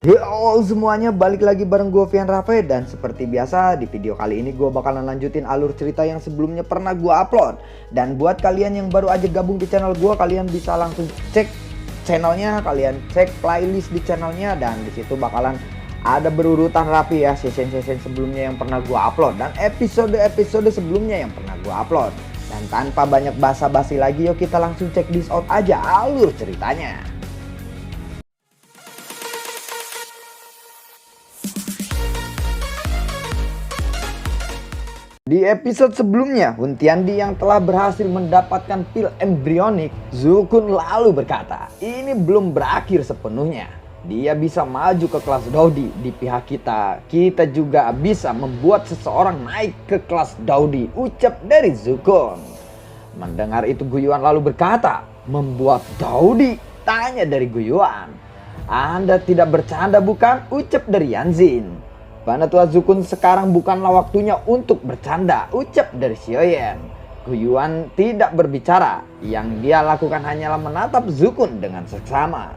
Halo semuanya, balik lagi bareng gue Vian Rafe. Dan seperti biasa di video kali ini gue bakalan lanjutin alur cerita yang sebelumnya pernah gue upload. Dan buat kalian yang baru aja gabung di channel gue, kalian bisa langsung cek channelnya, kalian cek playlist di channelnya. Dan disitu bakalan ada berurutan rapi ya session-session sebelumnya yang pernah gue upload dan episode-episode sebelumnya yang pernah gue upload. Dan tanpa banyak basa-basi lagi, yuk kita langsung cek this out aja alur ceritanya. Di episode sebelumnya, Huntiandi yang telah berhasil mendapatkan pil embrionik, Zukun lalu berkata, ini belum berakhir sepenuhnya. Dia bisa maju ke kelas Daudi di pihak kita. Kita juga bisa membuat seseorang naik ke kelas Daudi, ucap dari Zukun. Mendengar itu Guyuan lalu berkata, membuat Daudi? Tanya dari Guyuan. Anda tidak bercanda bukan? Ucap dari Yanzin. Penatua Zukun, sekarang bukanlah waktunya untuk bercanda, ucap dari Xiaoyan. Guyuan tidak berbicara, yang dia lakukan hanyalah menatap Zukun dengan seksama.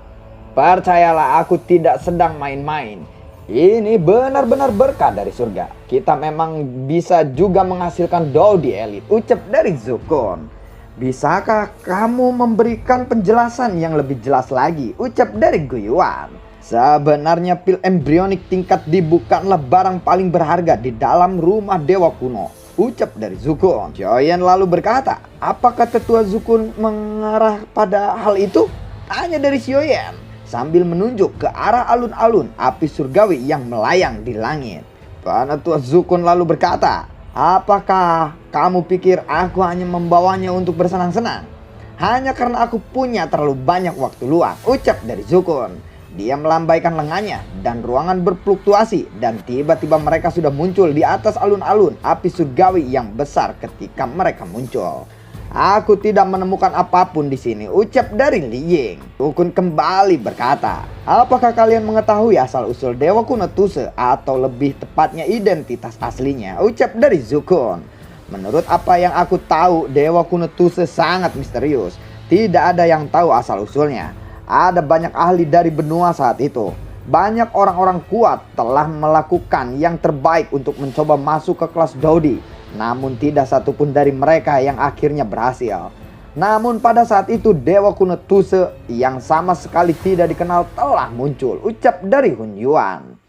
Percayalah, aku tidak sedang main-main. Ini benar-benar berkah dari surga. Kita memang bisa juga menghasilkan Daudi elit, ucap dari Zukun. Bisakah kamu memberikan penjelasan yang lebih jelas lagi, ucap dari Guyuan. Sebenarnya pil embrionik tingkat D bukanlah barang paling berharga di dalam rumah dewa kuno, ucap dari Zukun. Xiaoyan lalu berkata, apakah tetua Zukun mengarah pada hal itu? Tanya dari Xiaoyan sambil menunjuk ke arah alun-alun api surgawi yang melayang di langit. Penatua Zukun lalu berkata, apakah kamu pikir aku hanya membawanya untuk bersenang-senang? Hanya karena aku punya terlalu banyak waktu luang, ucap dari Zukun. Dia melambaikan lengannya dan ruangan berfluktuasi dan tiba-tiba mereka sudah muncul di atas alun-alun api surgawi yang besar. Ketika mereka muncul, aku tidak menemukan apapun di sini, ucap dari Li Ying. Zukun kembali berkata, apakah kalian mengetahui asal-usul dewa kuno Tuse atau lebih tepatnya identitas aslinya, ucap dari Zukun. Menurut apa yang aku tahu, dewa kuno Tuse sangat misterius. Tidak ada yang tahu asal-usulnya. Ada banyak ahli dari benua saat itu. Banyak orang-orang kuat telah melakukan yang terbaik untuk mencoba masuk ke kelas Daudi. Namun tidak satupun dari mereka yang akhirnya berhasil. Namun pada saat itu dewa kuno Tuse yang sama sekali tidak dikenal telah muncul, ucap dari Hun Yuan.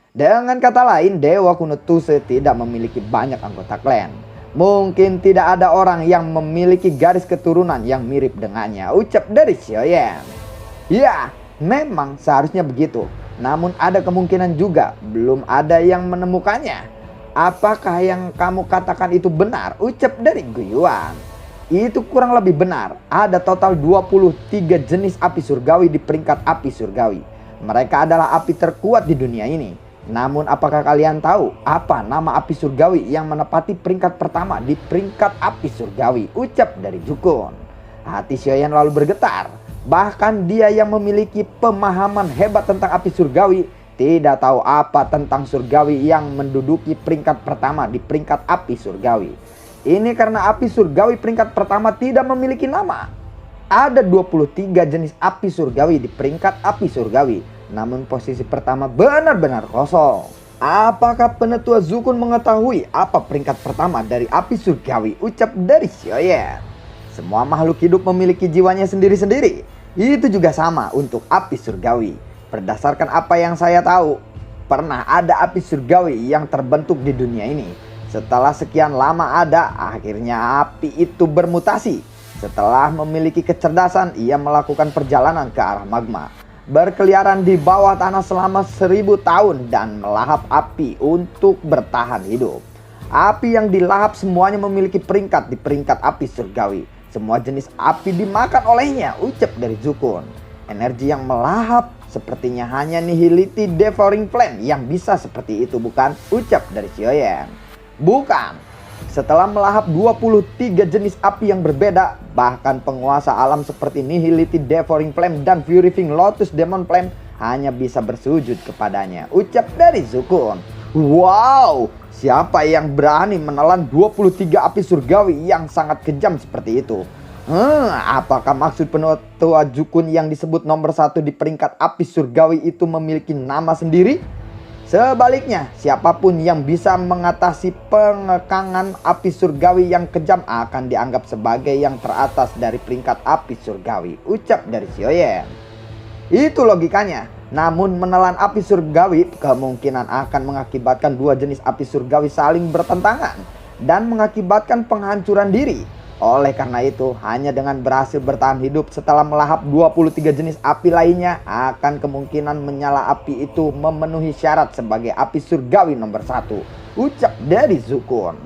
Dengan kata lain, dewa kuno Tuse tidak memiliki banyak anggota klan. Mungkin tidak ada orang yang memiliki garis keturunan yang mirip dengannya, ucap dari Xiaoyan. Ya, memang seharusnya begitu. Namun ada kemungkinan juga belum ada yang menemukannya. Apakah yang kamu katakan itu benar? Ucap dari Guyuan. Itu kurang lebih benar. Ada total 23 jenis api surgawi di peringkat api surgawi. Mereka adalah api terkuat di dunia ini. Namun apakah kalian tahu apa nama api surgawi yang menepati peringkat pertama di peringkat api surgawi? Ucap dari Zukun. Hati Xiaoyan lalu bergetar. Bahkan dia yang memiliki pemahaman hebat tentang api surgawi tidak tahu apa tentang surgawi yang menduduki peringkat pertama di peringkat api surgawi. Ini karena api surgawi peringkat pertama tidak memiliki nama. Ada 23 jenis api surgawi di peringkat api surgawi. Namun posisi pertama benar-benar kosong. Apakah penatua Zukun mengetahui apa peringkat pertama dari api surgawi? Ucap dari Xiaoyan. Semua makhluk hidup memiliki jiwanya sendiri-sendiri. Itu juga sama untuk api surgawi. Berdasarkan apa yang saya tahu, pernah ada api surgawi yang terbentuk di dunia ini. Setelah sekian lama ada, akhirnya api itu bermutasi. Setelah memiliki kecerdasan, ia melakukan perjalanan ke arah magma. Berkeliaran di bawah tanah selama 1000 tahun dan melahap api untuk bertahan hidup. Api yang dilahap semuanya memiliki peringkat di peringkat api surgawi. Semua jenis api dimakan olehnya, ucap dari Zukun. Energi yang melahap sepertinya hanya Nihility Devouring Flame yang bisa seperti itu, bukan? Ucap dari Xiaoyan. Bukan. Setelah melahap 23 jenis api yang berbeda, bahkan penguasa alam seperti Nihility Devouring Flame dan Purifying Lotus Demon Flame hanya bisa bersujud kepadanya, ucap dari Zukun. Wow! Siapa yang berani menelan 23 api surgawi yang sangat kejam seperti itu? Apakah maksud penatua Zukun yang disebut nomor 1 di peringkat api surgawi itu memiliki nama sendiri? Sebaliknya, siapapun yang bisa mengatasi pengekangan api surgawi yang kejam akan dianggap sebagai yang teratas dari peringkat api surgawi, ucap dari Xiaoyan. Itu logikanya. Namun menelan api surgawi kemungkinan akan mengakibatkan dua jenis api surgawi saling bertentangan dan mengakibatkan penghancuran diri. Oleh karena itu, hanya dengan berhasil bertahan hidup setelah melahap 23 jenis api lainnya, akan kemungkinan menyala api itu memenuhi syarat sebagai api surgawi nomor 1, ucap dari Zukun.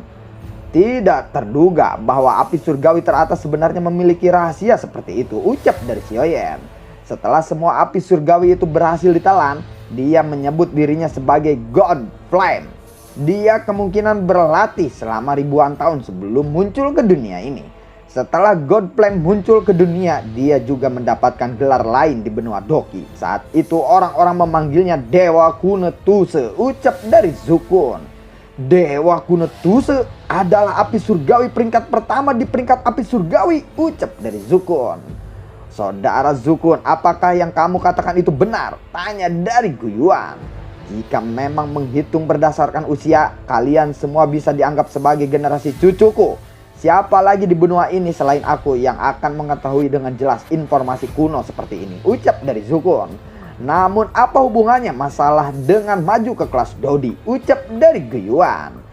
Tidak terduga bahwa api surgawi teratas sebenarnya memiliki rahasia seperti itu, ucap dari Xiaoyan. Setelah semua api surgawi itu berhasil ditelan, dia menyebut dirinya sebagai God Flame. Dia kemungkinan berlatih selama ribuan tahun sebelum muncul ke dunia ini. Setelah God Flame muncul ke dunia, dia juga mendapatkan gelar lain di benua Doki. Saat itu orang-orang memanggilnya Dewa Kuno Tuse, ucap dari Zukun. Dewa Kuno Tuse adalah api surgawi peringkat pertama di peringkat api surgawi, ucap dari Zukun. Saudara Zukun, apakah yang kamu katakan itu benar? Tanya dari Guyuan. Jika memang menghitung berdasarkan usia, kalian semua bisa dianggap sebagai generasi cucuku. Siapa lagi di benua ini selain aku yang akan mengetahui dengan jelas informasi kuno seperti ini? Ucap dari Zukun. Namun apa hubungannya masalah dengan maju ke kelas Dodi? Ucap dari Guyuan.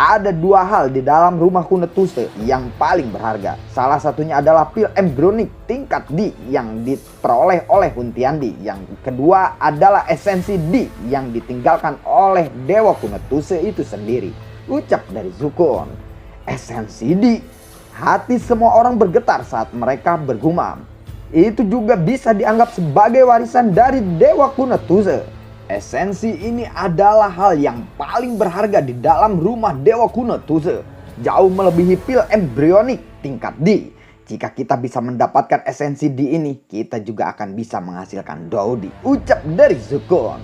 Ada dua hal di dalam rumah kuno Tuse yang paling berharga. Salah satunya adalah pil embryonik tingkat D yang diperoleh oleh Huntiandi. Yang kedua adalah esensi D yang ditinggalkan oleh Dewa Kuno Tuse itu sendiri, ucap dari Zukun. Esensi D. Hati semua orang bergetar saat mereka bergumam. Itu juga bisa dianggap sebagai warisan dari Dewa Kuno Tuse. Esensi ini adalah hal yang paling berharga di dalam rumah Dewa Kuno Tuse. Jauh melebihi pil embryonik tingkat D. Jika kita bisa mendapatkan esensi D ini, kita juga akan bisa menghasilkan Dodi, ucap dari Zukun.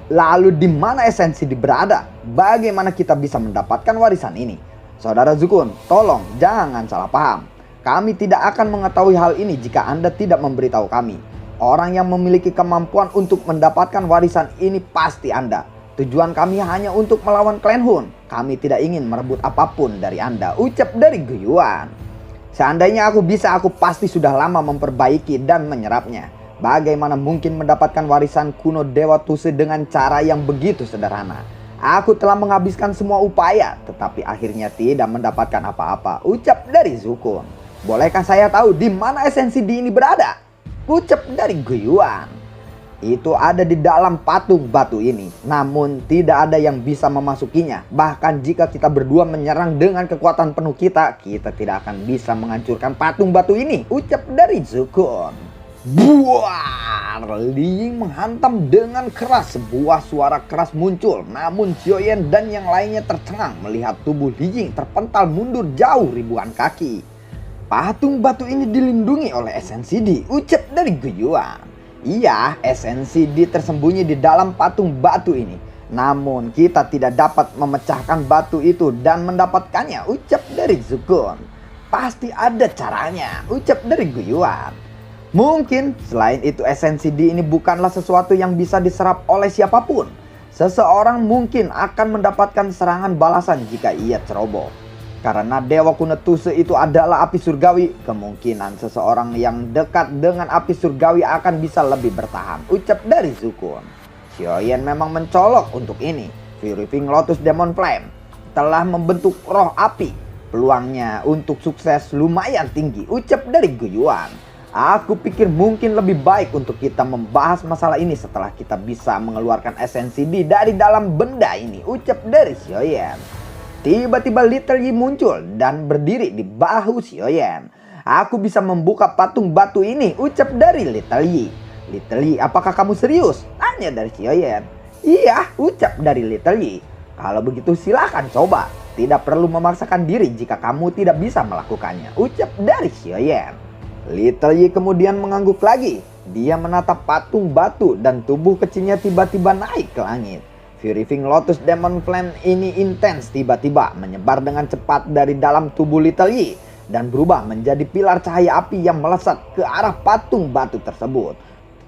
Lalu di mana esensi D berada? Bagaimana kita bisa mendapatkan warisan ini? Saudara Zukun, tolong jangan salah paham. Kami tidak akan mengetahui hal ini jika Anda tidak memberitahu kami. Orang yang memiliki kemampuan untuk mendapatkan warisan ini pasti Anda. Tujuan kami hanya untuk melawan Klan Hun. Kami tidak ingin merebut apapun dari Anda, ucap dari Guyuan. Seandainya aku bisa, aku pasti sudah lama memperbaiki dan menyerapnya. Bagaimana mungkin mendapatkan warisan kuno Dewa Tuse dengan cara yang begitu sederhana? Aku telah menghabiskan semua upaya, tetapi akhirnya tidak mendapatkan apa-apa, ucap dari Zukun. Bolehkah saya tahu di mana esensi D ini berada? Ucap dari Guyuan. Itu ada di dalam patung batu ini. Namun tidak ada yang bisa memasukinya. Bahkan jika kita berdua menyerang dengan kekuatan penuh kita tidak akan bisa menghancurkan patung batu ini, ucap dari Zukun. Buar! Li Ying menghantam dengan keras. Sebuah suara keras muncul. Namun Xiaoyan dan yang lainnya tercengang melihat tubuh Li Ying terpental mundur jauh ribuan kaki. Patung batu ini dilindungi oleh esensi D, ucap dari Guyuan. Iya, esensi D tersembunyi di dalam patung batu ini. Namun kita tidak dapat memecahkan batu itu dan mendapatkannya, ucap dari Zukun. Pasti ada caranya, ucap dari Guyuan. Mungkin selain itu esensi D ini bukanlah sesuatu yang bisa diserap oleh siapapun. Seseorang mungkin akan mendapatkan serangan balasan jika ia ceroboh. Karena Dewa Kuno Tuse itu adalah api surgawi, kemungkinan seseorang yang dekat dengan api surgawi akan bisa lebih bertahan, ucap dari Zukun. Xiaoyan memang mencolok untuk ini. Purifying Lotus Demon Flame telah membentuk roh api. Peluangnya untuk sukses lumayan tinggi, ucap dari Guyuan. Aku pikir mungkin lebih baik untuk kita membahas masalah ini setelah kita bisa mengeluarkan esensi D dari dalam benda ini, ucap dari Xiaoyan. Tiba-tiba Little Yi muncul dan berdiri di bahu Xiaoyan. Aku bisa membuka patung batu ini, ucap dari Little Yi. Little Yi, apakah kamu serius? Tanya dari Xiaoyan. Iya, ucap dari Little Yi. Kalau begitu silahkan coba. Tidak perlu memaksakan diri jika kamu tidak bisa melakukannya, ucap dari Xiaoyan. Little Yi kemudian mengangguk lagi. Dia menatap patung batu dan tubuh kecilnya tiba-tiba naik ke langit. Purifying Lotus Demon Flame ini intens tiba-tiba menyebar dengan cepat dari dalam tubuh Little Yi. dan berubah menjadi pilar cahaya api yang melesat ke arah patung batu tersebut.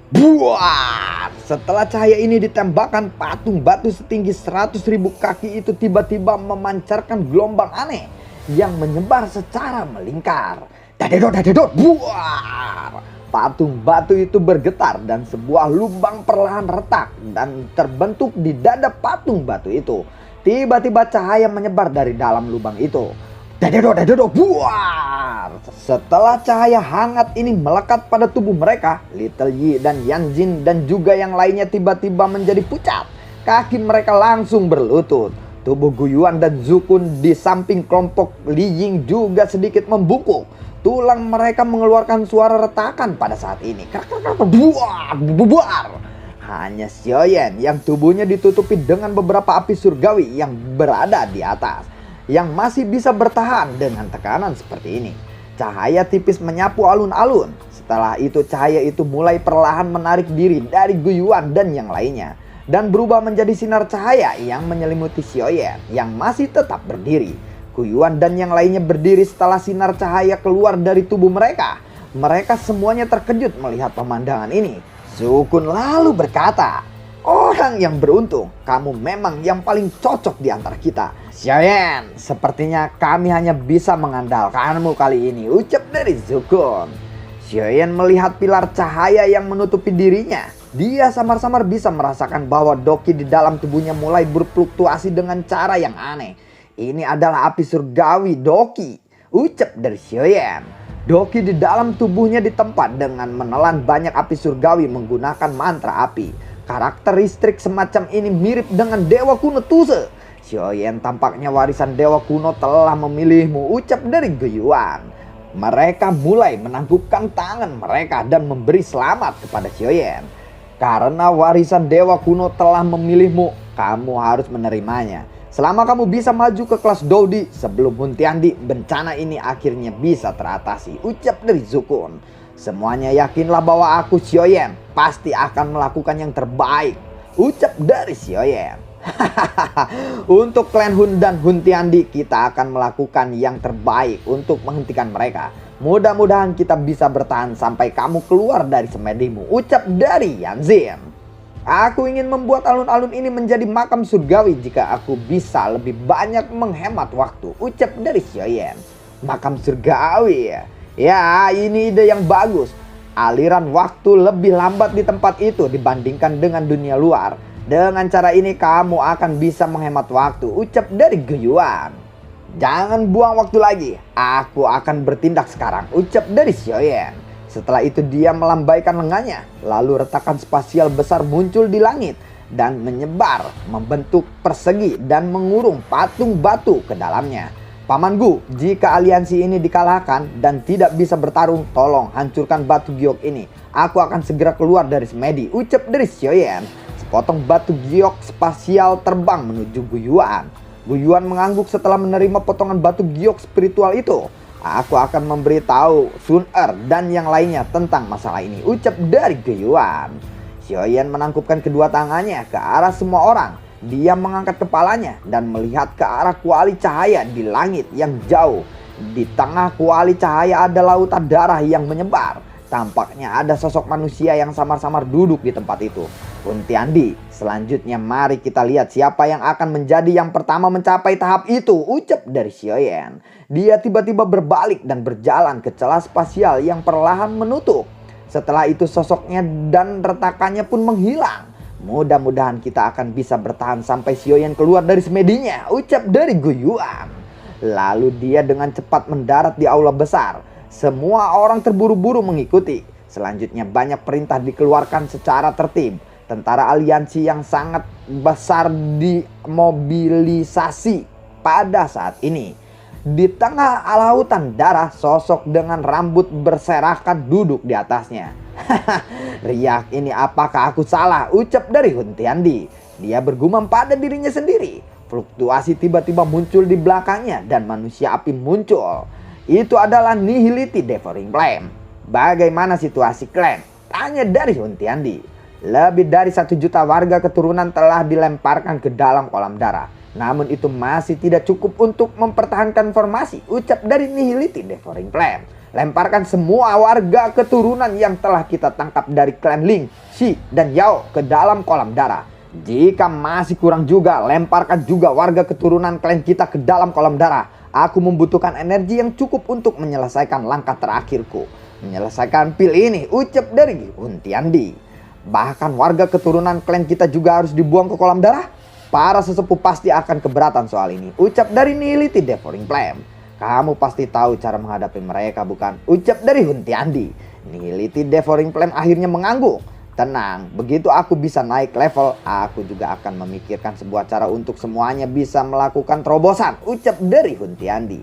Buat! Setelah cahaya ini ditembakkan, patung batu setinggi 100.000 kaki itu tiba-tiba memancarkan gelombang aneh yang menyebar secara melingkar. Dadedot, dadedot, buar! Patung batu itu bergetar dan sebuah lubang perlahan retak dan terbentuk di dada patung batu itu. Tiba-tiba cahaya menyebar dari dalam lubang itu. Dadedot, dadedot, buar! Setelah cahaya hangat ini melekat pada tubuh mereka, Little Yi dan Yanjin dan juga yang lainnya tiba-tiba menjadi pucat. Kaki mereka langsung berlutut. Tubuh Guyuan dan Zukun di samping kelompok Li Ying juga sedikit membungkuk. Tulang mereka mengeluarkan suara retakan pada saat ini. Buar! Hanya Xiaoyan yang tubuhnya ditutupi dengan beberapa api surgawi yang berada di atas, yang masih bisa bertahan dengan tekanan seperti ini. Cahaya tipis menyapu alun-alun. Setelah itu cahaya itu mulai perlahan menarik diri dari Guyuan dan yang lainnya, dan berubah menjadi sinar cahaya yang menyelimuti Xiaoyan yang masih tetap berdiri. Guyuan dan yang lainnya berdiri setelah sinar cahaya keluar dari tubuh mereka. Mereka semuanya terkejut melihat pemandangan ini. Zukun lalu berkata, "Orang yang beruntung, kamu memang yang paling cocok di antara kita. Xiaoyan, sepertinya kami hanya bisa mengandalkanmu kali ini," ucap dari Zukun. Xiaoyan melihat pilar cahaya yang menutupi dirinya. Dia samar-samar bisa merasakan bahwa doki di dalam tubuhnya mulai berfluktuasi dengan cara yang aneh. Ini adalah api surgawi doki, ucap dari Xiaoyan. Doki di dalam tubuhnya ditempa dengan menelan banyak api surgawi menggunakan mantra api. Karakteristik semacam ini mirip dengan dewa kuno Tuse. Xiaoyan, tampaknya warisan dewa kuno telah memilihmu, ucap dari Guyuan. Mereka mulai menanggupkan tangan mereka dan memberi selamat kepada Xiaoyan. Karena warisan dewa kuno telah memilihmu, kamu harus menerimanya. Selama kamu bisa maju ke kelas Dodi sebelum Huntiandi, bencana ini akhirnya bisa teratasi, ucap dari Zukun. Semuanya yakinlah bahwa aku Xiaoyan pasti akan melakukan yang terbaik, ucap dari Xiaoyan. Untuk klan Hun dan Huntiandi, kita akan melakukan yang terbaik untuk menghentikan mereka. Mudah-mudahan kita bisa bertahan sampai kamu keluar dari semedimu, ucap dari Yanzin. Aku ingin membuat alun-alun ini menjadi makam surgawi jika aku bisa lebih banyak menghemat waktu, ucap dari Xiaoyan. Makam surgawi ya? Ya, ini ide yang bagus. Aliran waktu lebih lambat di tempat itu dibandingkan dengan dunia luar. Dengan cara ini kamu akan bisa menghemat waktu, ucap dari Guyuan. Jangan buang waktu lagi, aku akan bertindak sekarang, ucap dari Xiaoyan. Setelah itu dia melambaikan lengannya, lalu retakan spasial besar muncul di langit dan menyebar, membentuk persegi dan mengurung patung batu ke dalamnya. Paman Gu, jika aliansi ini dikalahkan dan tidak bisa bertarung, tolong hancurkan batu giok ini. Aku akan segera keluar dari semedi, ucap dari Xiaoyan. Sepotong batu giok spasial terbang menuju Guyuan. Guyuan mengangguk setelah menerima potongan batu giok spiritual itu. Aku akan memberitahu Sun Er dan yang lainnya tentang masalah ini, ucap dari Guyuan. Xiaoyan menangkupkan kedua tangannya ke arah semua orang. Dia mengangkat kepalanya dan melihat ke arah kuali cahaya di langit yang jauh. Di tengah kuali cahaya ada lautan darah yang menyebar. Tampaknya ada sosok manusia yang samar-samar duduk di tempat itu. Huntiandi, selanjutnya mari kita lihat siapa yang akan menjadi yang pertama mencapai tahap itu, ucap dari Xiaoyan. Dia tiba-tiba berbalik dan berjalan ke celah spasial yang perlahan menutup. Setelah itu sosoknya dan retakannya pun menghilang. Mudah-mudahan kita akan bisa bertahan sampai Xiaoyan keluar dari semedinya, ucap dari Guyuan. Lalu dia dengan cepat mendarat di aula besar. Semua orang terburu-buru mengikuti. Selanjutnya banyak perintah dikeluarkan secara tertib. Tentara aliansi yang sangat besar dimobilisasi pada saat ini. Di tengah lautan darah, sosok dengan rambut berserakan duduk di atasnya. Riak ini, apakah aku salah, ucap dari Huntiandi. Dia bergumam pada dirinya sendiri. Fluktuasi tiba-tiba muncul di belakangnya dan manusia api muncul. Itu adalah Nihility Devouring Flame. Bagaimana situasi klan? Tanya dari Huntiandi. Lebih dari 1 juta warga keturunan telah dilemparkan ke dalam kolam darah. Namun itu masih tidak cukup untuk mempertahankan formasi, ucap dari Nihility Devouring Flame. Lemparkan semua warga keturunan yang telah kita tangkap dari klan Ling, Shi, dan Yao ke dalam kolam darah. Jika masih kurang juga, lemparkan juga warga keturunan klan kita ke dalam kolam darah. Aku membutuhkan energi yang cukup untuk menyelesaikan langkah terakhirku. Menyelesaikan pil ini, ucap dari Hun Tiandi. Bahkan warga keturunan klan kita juga harus dibuang ke kolam darah. Para sesepuh pasti akan keberatan soal ini, ucap dari Nihility Devouring Flame. Kamu pasti tahu cara menghadapi mereka, bukan? Ucap dari Hun Tiandi. Nihility Devouring Flame akhirnya mengangguk. Tenang, begitu aku bisa naik level, aku juga akan memikirkan sebuah cara untuk semuanya bisa melakukan terobosan, ucap dari Hun Tiandi.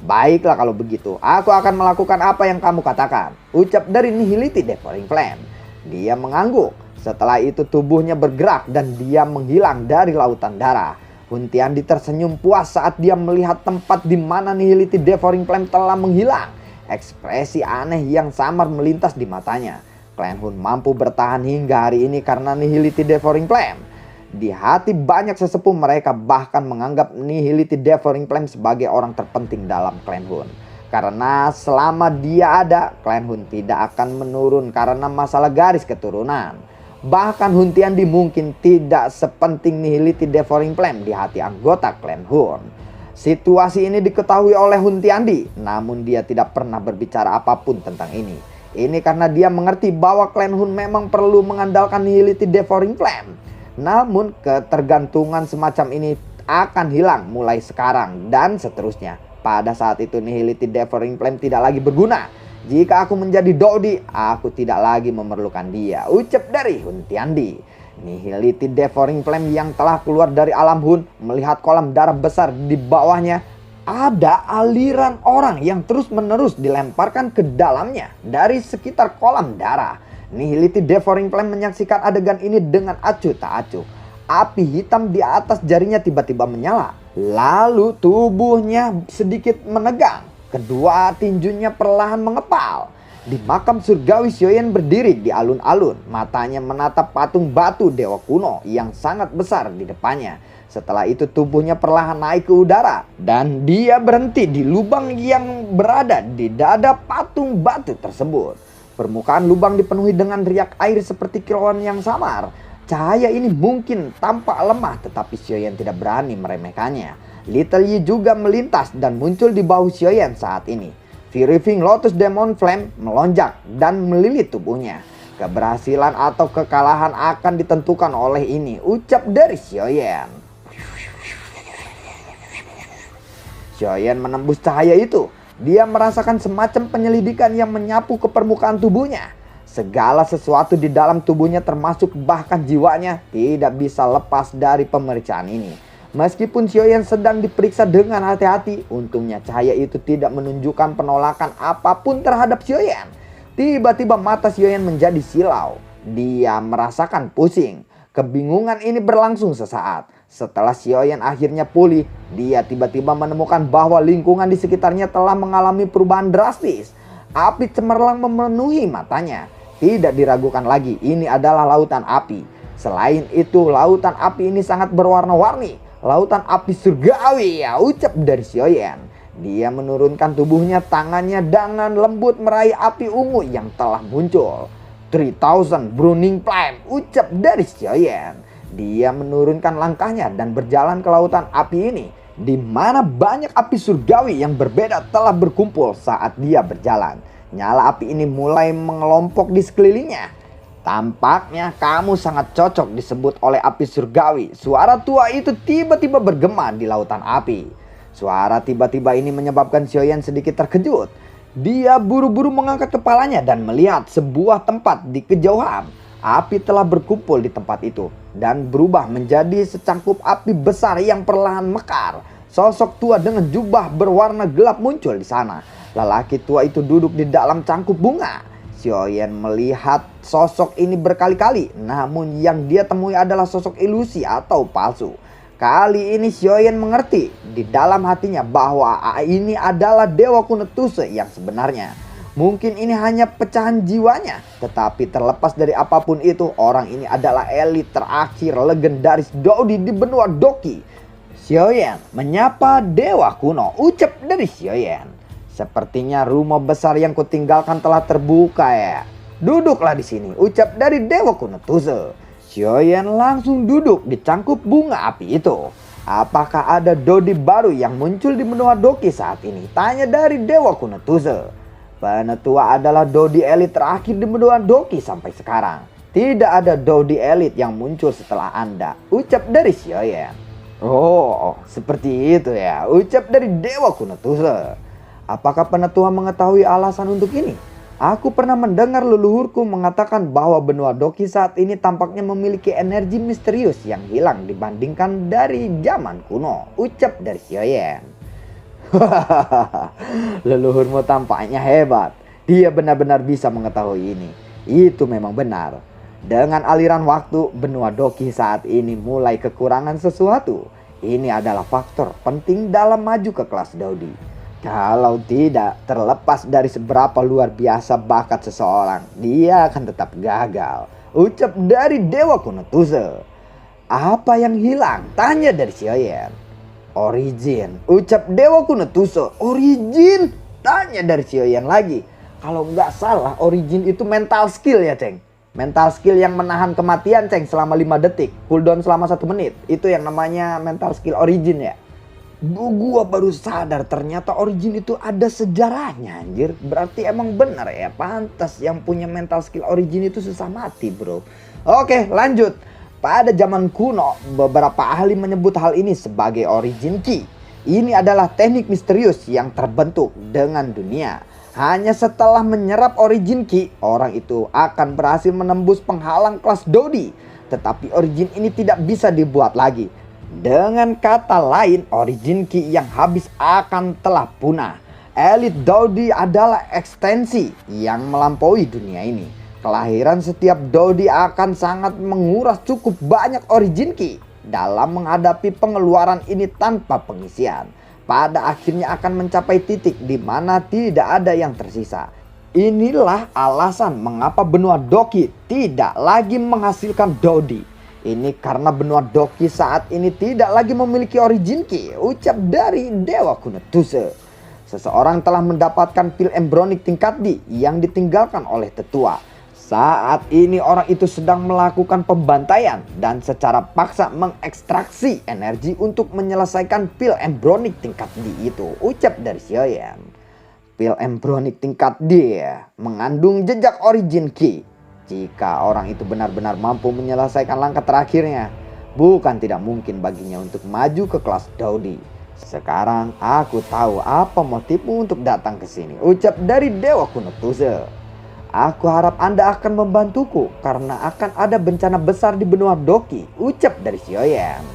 Baiklah kalau begitu, aku akan melakukan apa yang kamu katakan, ucap dari Nihility Devouring Flame. Dia mengangguk. Setelah itu tubuhnya bergerak dan dia menghilang dari lautan darah. Hun Tiandi tersenyum puas saat dia melihat tempat di mana Nihility Devouring Flame telah menghilang. Ekspresi aneh yang samar melintas di matanya. Klan Hun mampu bertahan hingga hari ini karena Nihility Devouring Flame. Di hati banyak sesepuh mereka bahkan menganggap Nihility Devouring Flame sebagai orang terpenting dalam klan Hun. Karena selama dia ada, klan Hun tidak akan menurun karena masalah garis keturunan. Bahkan Hun Tiandi mungkin tidak sepenting Nihility Devouring Flame di hati anggota klan Hun. Situasi ini diketahui oleh Hun Tiandi, namun dia tidak pernah berbicara apapun tentang ini. Ini karena dia mengerti bahwa klan Hun memang perlu mengandalkan Nihility Devouring Flame. Namun ketergantungan semacam ini akan hilang mulai sekarang dan seterusnya. Pada saat itu Nihility Devouring Flame tidak lagi berguna. Jika aku menjadi Dodi, aku tidak lagi memerlukan dia, ucap dari Hun Tiandi. Nihility Devouring Flame yang telah keluar dari alam Hun melihat kolam darah besar di bawahnya. Ada aliran orang yang terus-menerus dilemparkan ke dalamnya dari sekitar kolam darah. Nihility Devouring Flame menyaksikan adegan ini dengan acuh tak acuh. Api hitam di atas jarinya tiba-tiba menyala. Lalu tubuhnya sedikit menegang. Kedua tinjunya perlahan mengepal. Di makam surgawi Xiaoyan berdiri di alun-alun. Matanya menatap patung batu dewa kuno yang sangat besar di depannya. Setelah itu tubuhnya perlahan naik ke udara. Dan dia berhenti di lubang yang berada di dada patung batu tersebut. Permukaan lubang dipenuhi dengan riak air seperti kilauan yang samar. Cahaya ini mungkin tampak lemah, tetapi Xiaoyan tidak berani meremehkannya. Little Yi juga melintas dan muncul di bahu Xiaoyan saat ini. Fiery Lotus Demon Flame melonjak dan melilit tubuhnya. Keberhasilan atau kekalahan akan ditentukan oleh ini, ucap dari Xiaoyan. Xiaoyan menembus cahaya itu. Dia merasakan semacam penyelidikan yang menyapu ke permukaan tubuhnya. Segala sesuatu di dalam tubuhnya termasuk bahkan jiwanya tidak bisa lepas dari pemeriksaan ini. Meskipun Xiaoyan sedang diperiksa dengan hati-hati, untungnya cahaya itu tidak menunjukkan penolakan apapun terhadap Xiaoyan. Tiba-tiba mata Xiaoyan menjadi silau. Dia merasakan pusing. Kebingungan ini berlangsung sesaat. Setelah Xiaoyan akhirnya pulih, dia tiba-tiba menemukan bahwa lingkungan di sekitarnya telah mengalami perubahan drastis. Api cemerlang memenuhi matanya. Tidak diragukan lagi, ini adalah lautan api. Selain itu, lautan api ini sangat berwarna-warni. Lautan api surgawi, ya, ucap dari Xiaoyan. Dia menurunkan tubuhnya, tangannya dengan lembut meraih api ungu yang telah muncul. 3000 Burning Flame, ucap dari Xiaoyan. Dia menurunkan langkahnya dan berjalan ke lautan api ini, di mana banyak api surgawi yang berbeda telah berkumpul saat dia berjalan. Nyala api ini mulai mengelompok di sekelilingnya. Tampaknya kamu sangat cocok disebut oleh api surgawi. Suara tua itu tiba-tiba bergema di lautan api. Suara tiba-tiba ini menyebabkan Xiaoyan sedikit terkejut. Dia buru-buru mengangkat kepalanya dan melihat sebuah tempat di kejauhan. Api telah berkumpul di tempat itu dan berubah menjadi secangkup api besar yang perlahan mekar. Sosok tua dengan jubah berwarna gelap muncul di sana. Lelaki tua itu duduk di dalam cangkup bunga. Xiaoyan melihat sosok ini berkali-kali, namun yang dia temui adalah sosok ilusi atau palsu. Kali ini Xiaoyan mengerti di dalam hatinya bahwa ini adalah Dewa Kuno Tuse yang sebenarnya. Mungkin ini hanya pecahan jiwanya, tetapi terlepas dari apapun itu, orang ini adalah elit terakhir legendaris Dodi di benua Doki. Xiaoyan menyapa dewa kuno, ucap dari Xiaoyan. Sepertinya rumah besar yang kutinggalkan telah terbuka ya. Duduklah di sini, ucap dari dewa kuno Tuze. Xiaoyan langsung duduk di cangkup bunga api itu. Apakah ada Dodi baru yang muncul di benua Doki saat ini? Tanya dari dewa kuno Tuze. Penetua adalah Dodi elit terakhir di benua Doki sampai sekarang. Tidak ada Dodi elit yang muncul setelah Anda, ucap dari Xiaoyan. Oh, seperti itu ya, ucap dari dewa kuno Tuze. Apakah penetua mengetahui alasan untuk ini? Aku pernah mendengar leluhurku mengatakan bahwa benua Doki saat ini tampaknya memiliki energi misterius yang hilang dibandingkan dari zaman kuno, ucap dari Xiaoyan. Leluhurmu tampaknya hebat. Dia benar-benar bisa mengetahui ini. Itu memang benar. Dengan aliran waktu, benua Doki saat ini mulai kekurangan sesuatu. Ini adalah faktor penting dalam maju ke kelas Dodi. Kalau tidak, terlepas dari seberapa luar biasa bakat seseorang, dia akan tetap gagal, ucap dari dewa kuno Tuze. Apa yang hilang? Tanya dari Xiaoyan. Origin, ucap dewa kuno Tuze. Origin? Tanya dari Xiaoyan lagi. Kalau nggak salah, origin itu mental skill ya, Ceng. Mental skill yang menahan kematian, Ceng, selama 5 detik. Cooldown selama 1 menit. Itu yang namanya mental skill origin ya. Gua baru sadar ternyata origin itu ada sejarahnya, anjir. Berarti emang benar ya, pantas yang punya mental skill origin itu susah mati, bro. Oke, lanjut. Pada zaman kuno, beberapa ahli menyebut hal ini sebagai origin key. Ini adalah teknik misterius yang terbentuk dengan dunia. Hanya setelah menyerap origin key, orang itu akan berhasil menembus penghalang kelas Dodi. Tetapi origin ini tidak bisa dibuat lagi. Dengan kata lain, origin key yang habis akan telah punah. Elite Dodi adalah ekstensi yang melampaui dunia ini. Kelahiran setiap Dodi akan sangat menguras cukup banyak origin key dalam menghadapi pengeluaran ini tanpa pengisian. Pada akhirnya akan mencapai titik di mana tidak ada yang tersisa. Inilah alasan mengapa benua Doki tidak lagi menghasilkan Dodi. Ini karena benua Doki saat ini tidak lagi memiliki origin key, ucap dari dewa kuno Tuze. Seseorang telah mendapatkan pil embronik tingkat D yang ditinggalkan oleh tetua. Saat ini orang itu sedang melakukan pembantaian dan secara paksa mengekstraksi energi untuk menyelesaikan pil embronik tingkat D itu, ucap dari Xiaoyan. Pil embronik tingkat D mengandung jejak origin key. Jika orang itu benar-benar mampu menyelesaikan langkah terakhirnya, bukan tidak mungkin baginya untuk maju ke kelas Dodi. Sekarang aku tahu apa motifmu untuk datang ke sini, ucap dari dewa kuno Tuze. Aku harap Anda akan membantuku karena akan ada bencana besar di benua Doki, ucap dari Xiaoyan.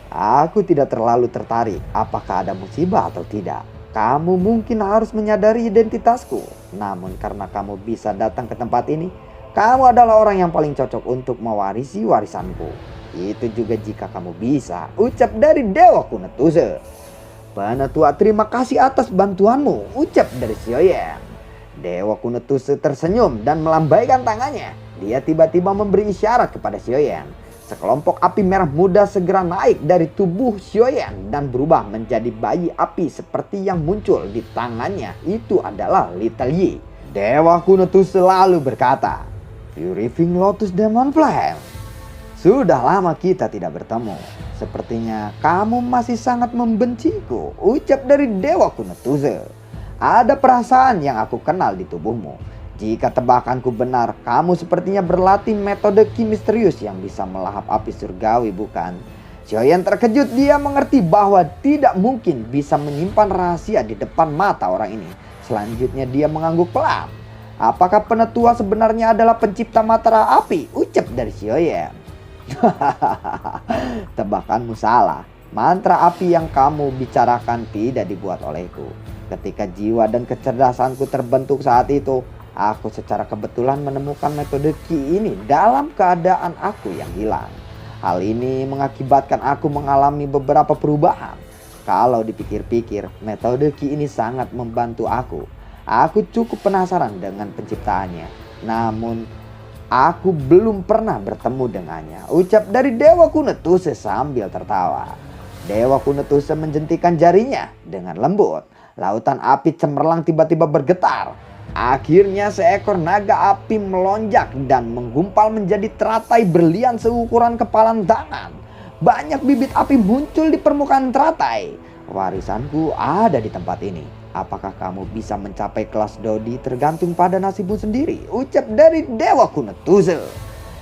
Aku tidak terlalu tertarik apakah ada musibah atau tidak. Kamu mungkin harus menyadari identitasku. Namun karena kamu bisa datang ke tempat ini, kamu adalah orang yang paling cocok untuk mewarisi warisanku. Itu juga jika kamu bisa, ucap dari dewa kuno Tuze. Penetua, terima kasih atas bantuanmu, ucap dari Xiaoyan. Dewa kuno Tuze tersenyum dan melambaikan tangannya. Dia tiba-tiba memberi isyarat kepada Xiaoyan. Sekelompok api merah muda segera naik dari tubuh Xiaoyan dan berubah menjadi bayi api seperti yang muncul di tangannya. Itu adalah Little Yi. Dewa kuno Tuze selalu berkata, Purifying Lotus Demon Flame. Sudah lama kita tidak bertemu. Sepertinya kamu masih sangat membenciku, ucap dari dewa kuno Tuze. Ada perasaan yang aku kenal di tubuhmu. Jika tebakanku benar, kamu sepertinya berlatih metode ki misterius yang bisa melahap api surgawi, bukan? Xiaoyan terkejut. Dia mengerti bahwa tidak mungkin bisa menyimpan rahasia di depan mata orang ini. Selanjutnya dia mengangguk pelan. Apakah penetua sebenarnya adalah pencipta mantra api? Ucap dari Xiaoyan. Tebakanmu salah. Mantra api yang kamu bicarakan tidak dibuat olehku. Ketika jiwa dan kecerdasanku terbentuk saat itu, aku secara kebetulan menemukan metode ki ini dalam keadaan aku yang hilang. Hal ini mengakibatkan aku mengalami beberapa perubahan. Kalau dipikir-pikir, metode ki ini sangat membantu aku. Aku cukup penasaran dengan penciptaannya. Namun, aku belum pernah bertemu dengannya, ucap dari dewa kuno Tuze sambil tertawa. Dewa Kunetuse menjentikan jarinya dengan lembut. Lautan api cemerlang tiba-tiba bergetar. Akhirnya seekor naga api melonjak dan menggumpal menjadi teratai berlian seukuran kepalan tangan. Banyak bibit api muncul di permukaan teratai. Warisanku ada di tempat ini. Apakah kamu bisa mencapai kelas Dodi tergantung pada nasibmu sendiri, ucap dari Dewa Kunetuse.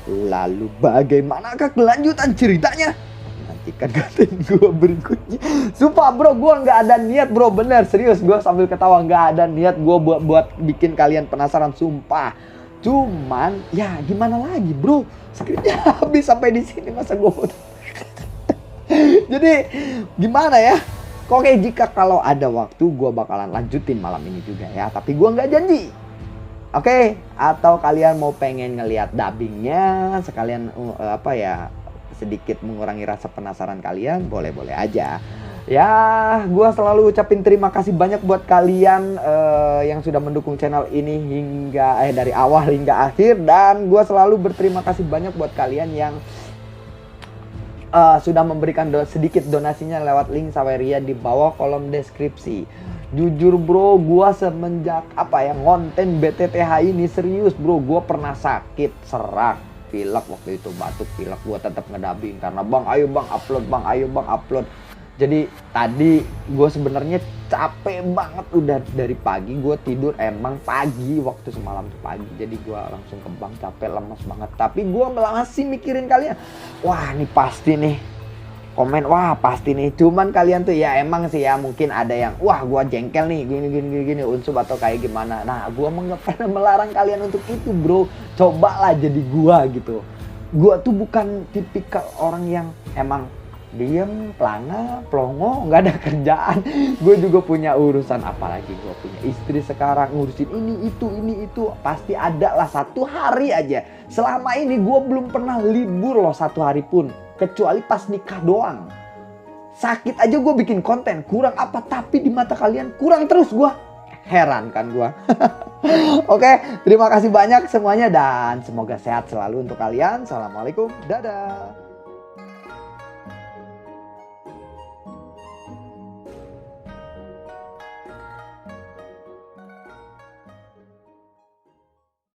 Lalu bagaimanakah kelanjutan ceritanya? Nantikan konten gue berikutnya. Sumpah bro, gue nggak ada niat bro, bener serius gue sambil ketawa, nggak ada niat gue buat bikin kalian penasaran, sumpah. Cuman ya gimana lagi bro, skripnya habis sampai di sini masa gue jadi gimana ya? Oke, jika kalau ada waktu gue bakalan lanjutin malam ini juga ya, tapi gue nggak janji. Oke, atau kalian mau pengen ngelihat dubbingnya sekalian sedikit mengurangi rasa penasaran kalian, boleh-boleh aja. Ya, gue selalu ucapin terima kasih banyak buat kalian yang sudah mendukung channel ini hingga dari awal hingga akhir, dan gue selalu berterima kasih banyak buat kalian yang sudah memberikan sedikit donasinya lewat link Saweria di bawah kolom deskripsi. Jujur bro, gua semenjak konten BTTH ini serius bro, gua pernah sakit, serak, pilek waktu itu, batuk pilek, gua tetap ngedubbing karena bang ayo bang upload, bang ayo bang upload. Jadi tadi gue sebenarnya capek banget, udah dari pagi gue tidur, emang pagi waktu semalam tuh pagi, jadi gue langsung ke bank capek lemes banget. Tapi gue masih mikirin kalian, wah ini pasti nih komen, wah pasti nih. Cuman kalian tuh ya emang sih ya mungkin ada yang wah gue jengkel nih gini unsub atau kayak gimana. Nah gue nggak pernah melarang kalian untuk itu bro, cobalah jadi gue gitu. Gue tuh bukan tipikal orang yang emang diem, pelanga, plongo, nggak ada kerjaan. Gue juga punya urusan, apalagi gue punya istri sekarang, ngurusin ini itu. Pasti ada lah satu hari aja. Selama ini gue belum pernah libur loh satu hari pun. Kecuali pas nikah doang. Sakit aja gue bikin konten, kurang apa, tapi di mata kalian kurang terus gue. Heran kan gue. Oke, terima kasih banyak semuanya dan semoga sehat selalu untuk kalian. Assalamualaikum, dadah.